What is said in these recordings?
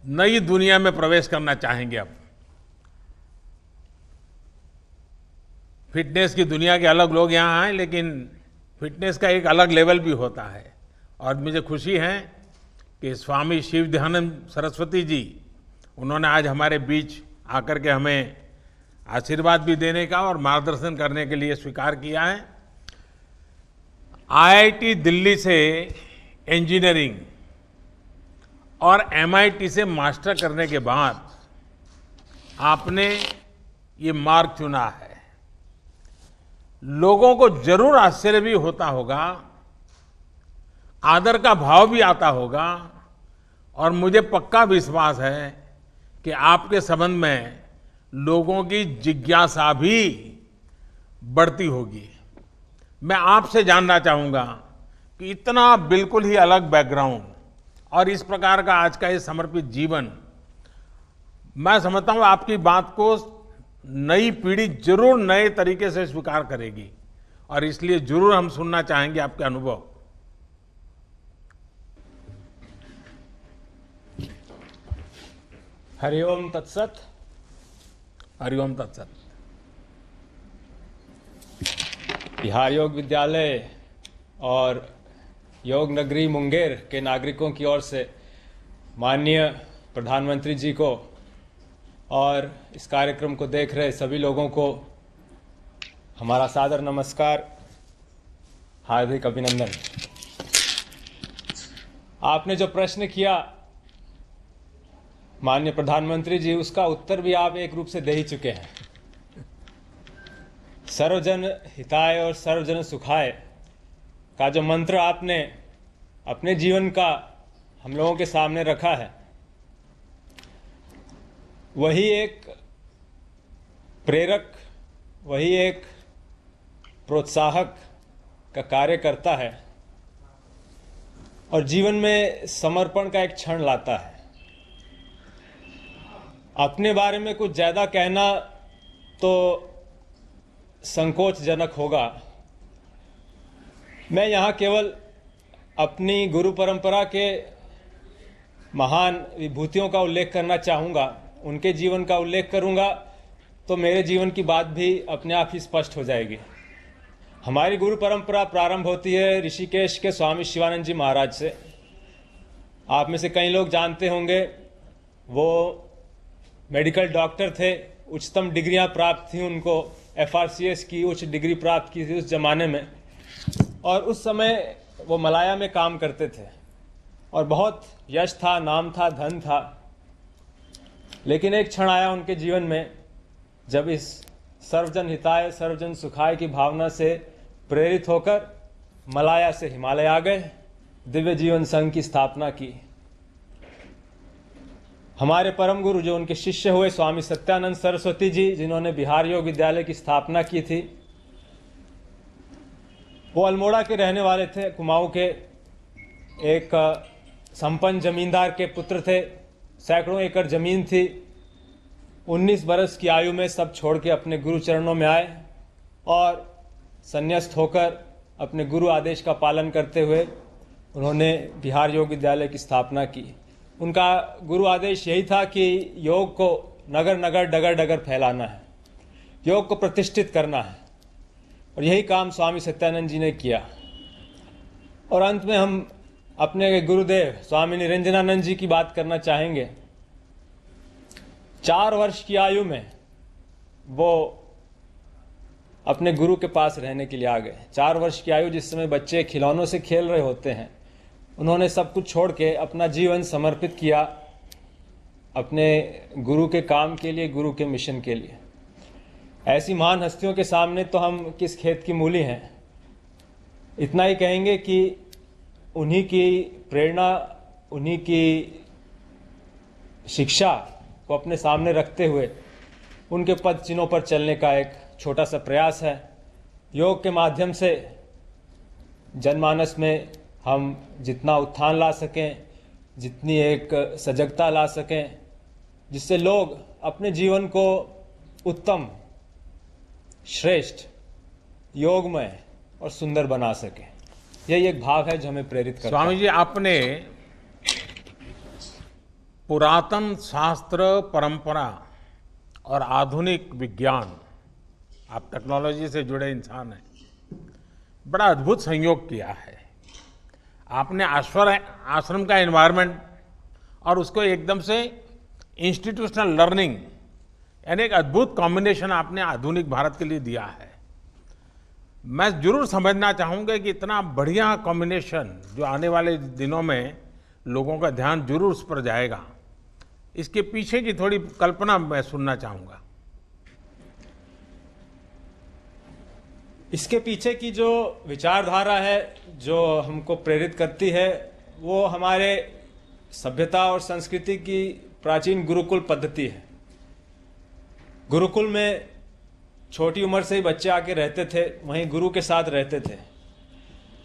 नई दुनिया में प्रवेश करना चाहेंगे। अब फिटनेस की दुनिया के अलग लोग यहाँ आए, लेकिन फिटनेस का एक अलग लेवल भी होता है। और मुझे खुशी है कि स्वामी शिव दयानंद सरस्वती जी, उन्होंने आज हमारे बीच आकर के हमें आशीर्वाद भी देने का और मार्गदर्शन करने के लिए स्वीकार किया है। आईआईटी दिल्ली से इंजीनियरिंग और एमआईटी से मास्टर करने के बाद आपने ये मार्ग चुना है। लोगों को जरूर आश्चर्य भी होता होगा, आदर का भाव भी आता होगा, और मुझे पक्का विश्वास है कि आपके संबंध में लोगों की जिज्ञासा भी बढ़ती होगी। मैं आपसे जानना चाहूंगा कि इतना बिल्कुल ही अलग बैकग्राउंड और इस प्रकार का आज का ये समर्पित जीवन, मैं समझता हूं आपकी बात को नई पीढ़ी जरूर नए तरीके से स्वीकार करेगी, और इसलिए जरूर हम सुनना चाहेंगे आपके अनुभव। हरिओम तत्सत। हरिओम तत्सत। बिहार योग विद्यालय और योग नगरी मुंगेर के नागरिकों की ओर से माननीय प्रधानमंत्री जी को और इस कार्यक्रम को देख रहे सभी लोगों को हमारा सादर नमस्कार, हार्दिक अभिनंदन। आपने जो प्रश्न किया माननीय प्रधानमंत्री जी, उसका उत्तर भी आप एक रूप से दे ही चुके हैं। सर्वजन हिताय और सर्वजन सुखाय का जो मंत्र आपने अपने जीवन का हम लोगों के सामने रखा है, वही एक प्रेरक, वही एक प्रोत्साहक का कार्य करता है और जीवन में समर्पण का एक क्षण लाता है। अपने बारे में कुछ ज़्यादा कहना तो संकोचजनक होगा। मैं यहाँ केवल अपनी गुरु परंपरा के महान विभूतियों का उल्लेख करना चाहूँगा। उनके जीवन का उल्लेख करूँगा तो मेरे जीवन की बात भी अपने आप ही स्पष्ट हो जाएगी। हमारी गुरु परंपरा प्रारंभ होती है ऋषिकेश के स्वामी शिवानंद जी महाराज से। आप में से कई लोग जानते होंगे, वो मेडिकल डॉक्टर थे, उच्चतम डिग्रियां प्राप्त थी उनको, FRCS की उच्च डिग्री प्राप्त की थी उस जमाने में, और उस समय वो मलाया में काम करते थे और बहुत यश था, नाम था, धन था। लेकिन एक क्षण आया उनके जीवन में जब इस सर्वजन हिताय सर्वजन सुखाय की भावना से प्रेरित होकर मलाया से हिमालय आ गए, दिव्य जीवन संघ की स्थापना की। हमारे परम गुरु जो उनके शिष्य हुए स्वामी सत्यानंद सरस्वती जी, जिन्होंने बिहार योग विद्यालय की स्थापना की थी, वो अल्मोड़ा के रहने वाले थे, कुमाऊं के एक संपन्न जमींदार के पुत्र थे। सैकड़ों एकड़ जमीन थी। 19 बरस की आयु में सब छोड़ के अपने गुरु चरणों में आए और संन्यास्त होकर अपने गुरु आदेश का पालन करते हुए उन्होंने बिहार योग विद्यालय की स्थापना की। उनका गुरु आदेश यही था कि योग को नगर नगर डगर डगर फैलाना है, योग को प्रतिष्ठित करना है, और यही काम स्वामी सत्यानंद जी ने किया। और अंत में हम अपने गुरुदेव स्वामी निरंजनानंद जी की बात करना चाहेंगे। 4 वर्ष की आयु में वो अपने गुरु के पास रहने के लिए आ गए। 4 वर्ष की आयु, जिस समय बच्चे खिलौनों से खेल रहे होते हैं, उन्होंने सब कुछ छोड़ के अपना जीवन समर्पित किया अपने गुरु के काम के लिए, गुरु के मिशन के लिए। ऐसी महान हस्तियों के सामने तो हम किस खेत की मूली हैं। इतना ही कहेंगे कि उन्हीं की प्रेरणा, उन्हीं की शिक्षा को अपने सामने रखते हुए उनके पद चिन्हों पर चलने का एक छोटा सा प्रयास है। योग के माध्यम से जनमानस में हम जितना उत्थान ला सकें, जितनी एक सजगता ला सकें, जिससे लोग अपने जीवन को उत्तम, श्रेष्ठ, योगमय और सुंदर बना सकें, यही एक भाव है जो हमें प्रेरित करता है। स्वामी जी, आपने पुरातन शास्त्र परंपरा और आधुनिक विज्ञान, आप टेक्नोलॉजी से जुड़े इंसान हैं, बड़ा अद्भुत संयोग किया है। आपने आश्रम का एनवायरनमेंट और उसको एकदम से इंस्टीट्यूशनल लर्निंग, यानी एक अद्भुत कॉम्बिनेशन आपने आधुनिक भारत के लिए दिया है। मैं जरूर समझना चाहूँगा कि इतना बढ़िया कॉम्बिनेशन जो आने वाले दिनों में लोगों का ध्यान जरूर उस पर जाएगा, इसके पीछे की थोड़ी कल्पना मैं सुनना चाहूँगा। इसके पीछे की जो विचारधारा है, जो हमको प्रेरित करती है, वो हमारे सभ्यता और संस्कृति की प्राचीन गुरुकुल पद्धति है। गुरुकुल में छोटी उम्र से ही बच्चे आके रहते थे, वहीं गुरु के साथ रहते थे,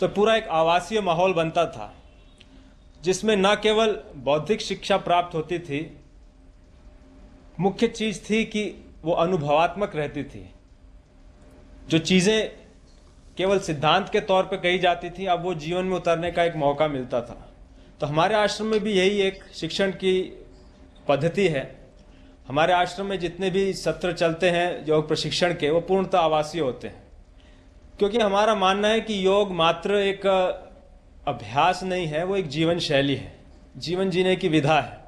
तो पूरा एक आवासीय माहौल बनता था जिसमें न केवल बौद्धिक शिक्षा प्राप्त होती थी, मुख्य चीज थी कि वो अनुभवात्मक रहती थी। जो चीजें केवल सिद्धांत के तौर पर कही जाती थी, अब वो जीवन में उतरने का एक मौका मिलता था। तो हमारे आश्रम में भी यही एक शिक्षण की पद्धति है। हमारे आश्रम में जितने भी सत्र चलते हैं योग प्रशिक्षण के, वो पूर्णतः आवासीय होते हैं, क्योंकि हमारा मानना है कि योग मात्र एक अभ्यास नहीं है, वो एक जीवन शैली है, जीवन जीने की विधा है।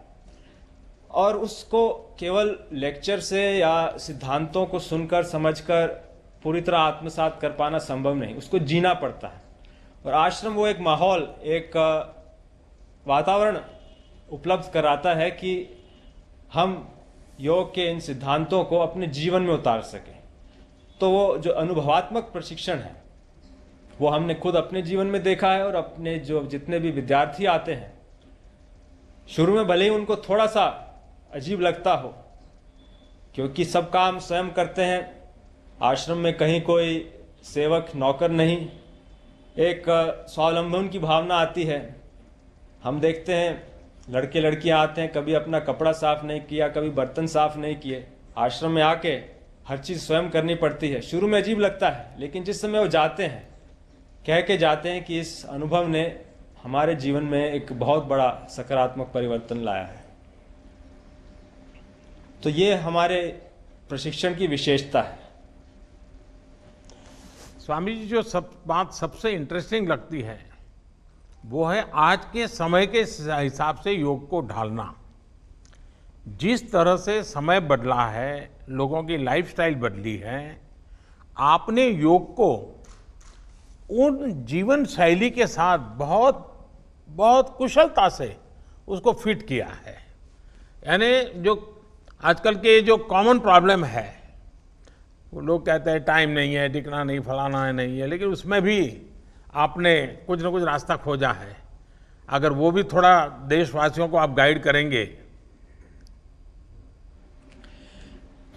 और उसको केवल लेक्चर से या सिद्धांतों को सुनकर समझकर पूरी तरह आत्मसात कर पाना संभव नहीं, उसको जीना पड़ता है। और आश्रम वो एक माहौल, एक वातावरण उपलब्ध कराता है कि हम योग के इन सिद्धांतों को अपने जीवन में उतार सकें। तो वो जो अनुभवात्मक प्रशिक्षण है, वो हमने खुद अपने जीवन में देखा है। और अपने जो जितने भी विद्यार्थी आते हैं, शुरू में भले ही उनको थोड़ा सा अजीब लगता हो, क्योंकि सब काम स्वयं करते हैं, आश्रम में कहीं कोई सेवक नौकर नहीं, एक स्वावलंबन की भावना आती है। हम देखते हैं लड़के लड़कियां आते हैं, कभी अपना कपड़ा साफ नहीं किया, कभी बर्तन साफ नहीं किए, आश्रम में आके हर चीज़ स्वयं करनी पड़ती है। शुरू में अजीब लगता है, लेकिन जिस समय वो जाते हैं, कह के जाते हैं कि इस अनुभव ने हमारे जीवन में एक बहुत बड़ा सकारात्मक परिवर्तन लाया है। तो ये हमारे प्रशिक्षण की विशेषता है। स्वामी जी, जो बात सबसे इंटरेस्टिंग लगती है वो है आज के समय के हिसाब से योग को ढालना। जिस तरह से समय बदला है, लोगों की लाइफस्टाइल बदली है, आपने योग को उन जीवन शैली के साथ बहुत बहुत कुशलता से उसको फिट किया है। यानी जो आजकल के जो कॉमन प्रॉब्लम है, वो लोग कहते हैं टाइम नहीं है, टिकना नहीं, फलाना है, नहीं है, लेकिन उसमें भी आपने कुछ ना कुछ रास्ता खोजा है। अगर वो भी थोड़ा देशवासियों को आप गाइड करेंगे।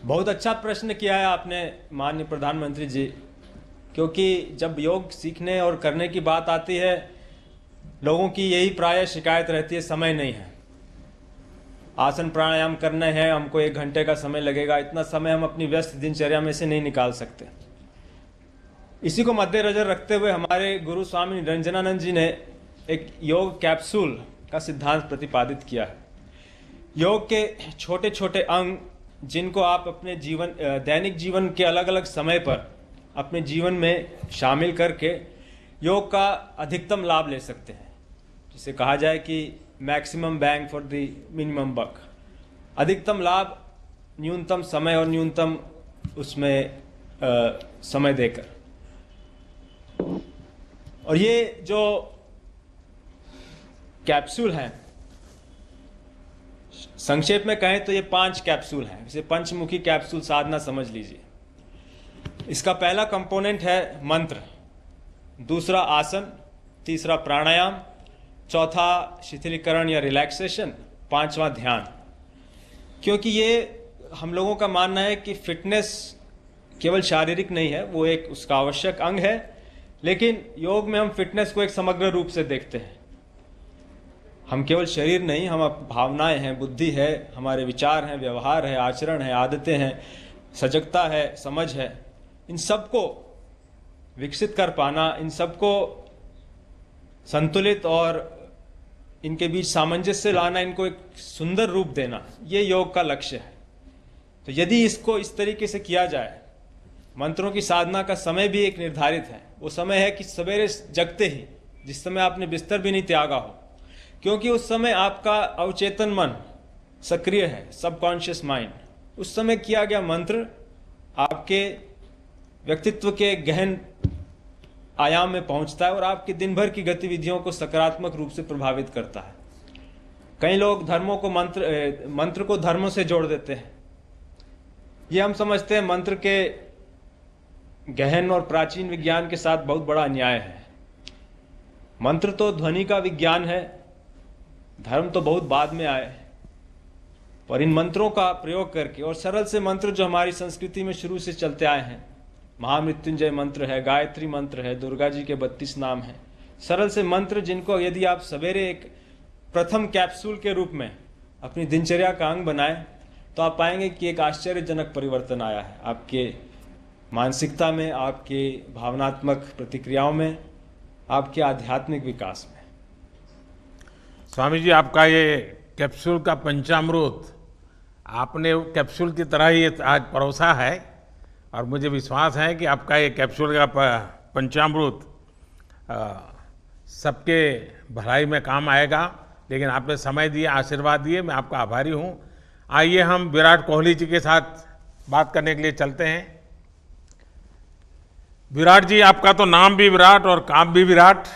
बहुत अच्छा प्रश्न किया है आपने माननीय प्रधानमंत्री जी, क्योंकि जब योग सीखने और करने की बात आती है, लोगों की यही प्रायः शिकायत रहती है, समय नहीं है। आसन प्राणायाम करने हैं, हमको 1 घंटे का समय लगेगा, इतना समय हम अपनी व्यस्त दिनचर्या में से नहीं निकाल सकते। इसी को मद्देनजर रखते हुए हमारे गुरु स्वामी निरंजनानंद जी ने एक योग कैप्सूल का सिद्धांत प्रतिपादित किया है। योग के छोटे छोटे अंग, जिनको आप अपने जीवन दैनिक जीवन के अलग अलग समय पर अपने जीवन में शामिल करके योग का अधिकतम लाभ ले सकते हैं। जिसे कहा जाए कि maximum bang for the minimum buck, अधिकतम लाभ न्यूनतम समय और न्यूनतम उसमें समय देकर। और ये जो कैप्सूल हैं, संक्षेप में कहें तो ये 5 कैप्सूल हैं। इसे पंचमुखी कैप्सूल साधना समझ लीजिए। इसका पहला कंपोनेंट है मंत्र, दूसरा आसन, तीसरा प्राणायाम, चौथा शिथिलीकरण या रिलैक्सेशन, 5वां ध्यान। क्योंकि ये हम लोगों का मानना है कि फिटनेस केवल शारीरिक नहीं है, वो एक उसका आवश्यक अंग है, लेकिन योग में हम फिटनेस को एक समग्र रूप से देखते हैं। हम केवल शरीर नहीं, हम भावनाएं हैं, बुद्धि है, हमारे विचार हैं, व्यवहार है, आचरण है, आदतें हैं, सजगता है, समझ है, इन सबको विकसित कर पाना, इन सबको संतुलित और इनके बीच सामंजस्य लाना, इनको एक सुंदर रूप देना, ये योग का लक्ष्य है। तो यदि इसको इस तरीके से किया जाए, मंत्रों की साधना का समय भी एक निर्धारित है। वो समय है कि सवेरे जगते ही, जिस समय आपने बिस्तर भी नहीं त्यागा हो, क्योंकि उस समय आपका अवचेतन मन सक्रिय है, सबकॉन्शियस माइंड। उस समय किया गया मंत्र आपके व्यक्तित्व के गहन आयाम में पहुंचता है और आपके दिन भर की गतिविधियों को सकारात्मक रूप से प्रभावित करता है। कई लोग मंत्र को धर्मों से जोड़ देते हैं। ये हम समझते हैं मंत्र के गहन और प्राचीन विज्ञान के साथ बहुत बड़ा अन्याय है। मंत्र तो ध्वनि का विज्ञान है, धर्म तो बहुत बाद में आए। और इन मंत्रों का प्रयोग करके, और सरल से मंत्र जो हमारी संस्कृति में शुरू से चलते आए हैं, महामृत्युंजय मंत्र है, गायत्री मंत्र है, दुर्गा जी के 32 नाम हैं, सरल से मंत्र जिनको यदि आप सवेरे एक प्रथम कैप्सूल के रूप में अपनी दिनचर्या का अंग बनाएं, तो आप पाएंगे कि एक आश्चर्यजनक परिवर्तन आया है आपके मानसिकता में, आपके भावनात्मक प्रतिक्रियाओं में, आपके आध्यात्मिक विकास में। स्वामी जी, आपका ये कैप्सूल का पंचामृत आपने कैप्सूल की तरह ही आज परोसा है, और मुझे विश्वास है कि आपका ये कैप्सूल का पंचामृत सबके भलाई में काम आएगा। लेकिन आपने समय दिया, आशीर्वाद दिए, मैं आपका आभारी हूँ। आइए हम विराट कोहली जी के साथ बात करने के लिए चलते हैं। विराट जी, आपका तो नाम भी विराट और काम भी विराट।